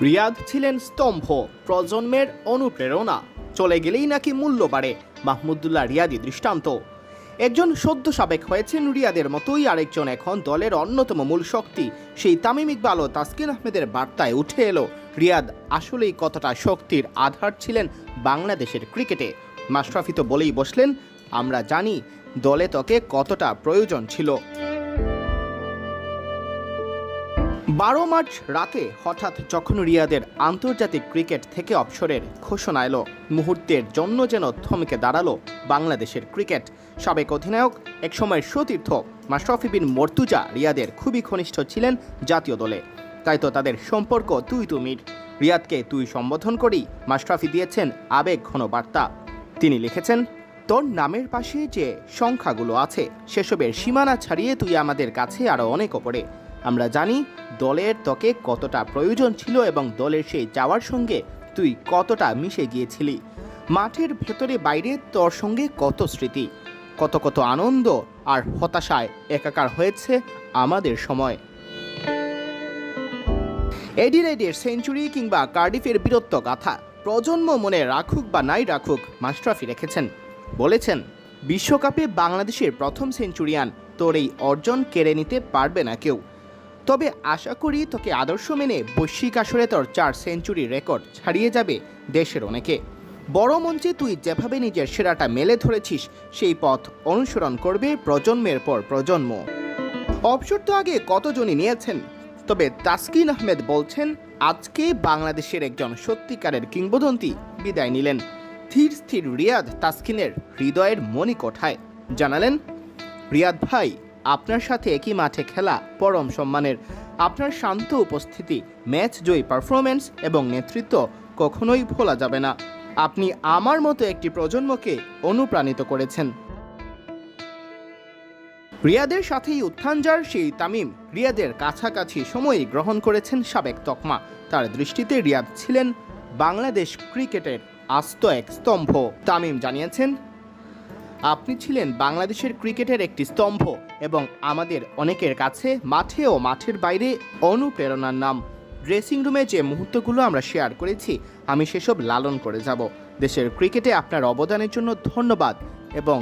রিয়াদ ছিলেন স্তম্ভ, প্রজন্মের অনুপ্রেরণা। চলে গেলেই নাকি মূল্য বাড়ে, মাহমুদুল্লাহ রিয়াদি দৃষ্টান্ত। একজন সদ্য সাবেক হয়েছেন রিয়াদের মতোই, আরেকজন এখন দলের অন্যতম মূল শক্তি। সেই তামিম ইকবাল ও তাসকিন আহমেদের বার্তায় উঠে এলো রিয়াদ আসলেই কতটা শক্তির আধার ছিলেন বাংলাদেশের ক্রিকেটে। মাশরাফি তো বলেই বসলেন, আমরা জানি দলে তোকে কতটা প্রয়োজন ছিল। 12 মার্চ রাতে হঠাৎ যখন রিয়াদের আন্তর্জাতিক ক্রিকেট থেকে অবসরের ঘোষণা এলো, মুহূর্তের জন্য যেন থমকে দাঁড়ালো বাংলাদেশের ক্রিকেট। সাবেক অধিনায়ক, একসময়ের সতীর্থ মাশরাফি বিন মর্তুজা রিয়াদের খুবই ঘনিষ্ঠ ছিলেন জাতীয় দলে। তাই তো তাদের সম্পর্ক তুই তুমির। রিয়াদকে তুই সম্বোধন করি মাশরাফি দিয়েছেন আবেগ ঘন বার্তা। তিনি লিখেছেন, তোর নামের পাশে যে সংখ্যাগুলো আছে সেসবের সীমানা ছাড়িয়ে তুই আমাদের কাছে আরও অনেক ওপরে। আমরা জানি দলের তোকে কতটা প্রয়োজন ছিল এবং দলের সেই যাওয়ার সঙ্গে তুই কতটা মিশে গিয়েছিলি। মাঠের ভেতরে বাইরে তোর সঙ্গে কত স্মৃতি, কত কত আনন্দ আর হতাশায় একাকার হয়েছে আমাদের সময়। এডিলেডের সেঞ্চুরি কিংবা কার্ডিফের বীরত্ব গাথা প্রজন্ম মনে রাখুক বা নাই রাখুক, মাশরাফি রেখেছেন। বলেছেন, বিশ্বকাপে বাংলাদেশের প্রথম সেঞ্চুরিয়ান, তোর এই অর্জন কেড়ে নিতে পারবে না কেউ। তবে আশা করি তোকে আদর্শ মেনে বৈশ্বিক আসরে তোর 4 সেঞ্চুরি রেকর্ড ছাড়িয়ে যাবে দেশের অনেকে। বড় মঞ্চে তুই যেভাবে নিজের সেরাটা মেলে ধরেছিস, সেই পথ অনুসরণ করবে প্রজন্মের পর প্রজন্ম। অবসর তো আগে কতজনই নিয়েছেন, তবে তাসকিন আহমেদ বলছেন, আজকে বাংলাদেশের একজন সত্যিকারের কিংবদন্তি বিদায় নিলেন। ধীর স্থির রিয়াদ তাসকিনের হৃদয়ের মণিকোঠায় জানালেন, রিয়াদ ভাই, আপনার সাথে একই মাঠে খেলা পরম সম্মানের। আপনার শান্ত উপস্থিতি, ম্যাচ জয়ী পারফরমেন্স এবং নেতৃত্ব কখনোই ভোলা যাবে না। আপনি আমার মতো একটি প্রজন্মকে অনুপ্রাণিত করেছেন। রিয়াদের সাথেই উত্থান যার সেই তামিম রিয়াদের কাছাকাছি সময় গ্রহণ করেছেন সাবেক তকমা। তার দৃষ্টিতে রিয়াদ ছিলেন বাংলাদেশ ক্রিকেটের আস্ত এক স্তম্ভ। তামিম জানিয়েছেন, আপনি ছিলেন বাংলাদেশের ক্রিকেটের একটি স্তম্ভ এবং আমাদের অনেকের কাছে মাঠে ও মাঠের বাইরে অনুপ্রেরণার নাম। ড্রেসিং রুমে যে মুহূর্তগুলো আমরা শেয়ার করেছি, আমি সেসব লালন করে যাব। দেশের ক্রিকেটে আপনার অবদানের জন্য ধন্যবাদ এবং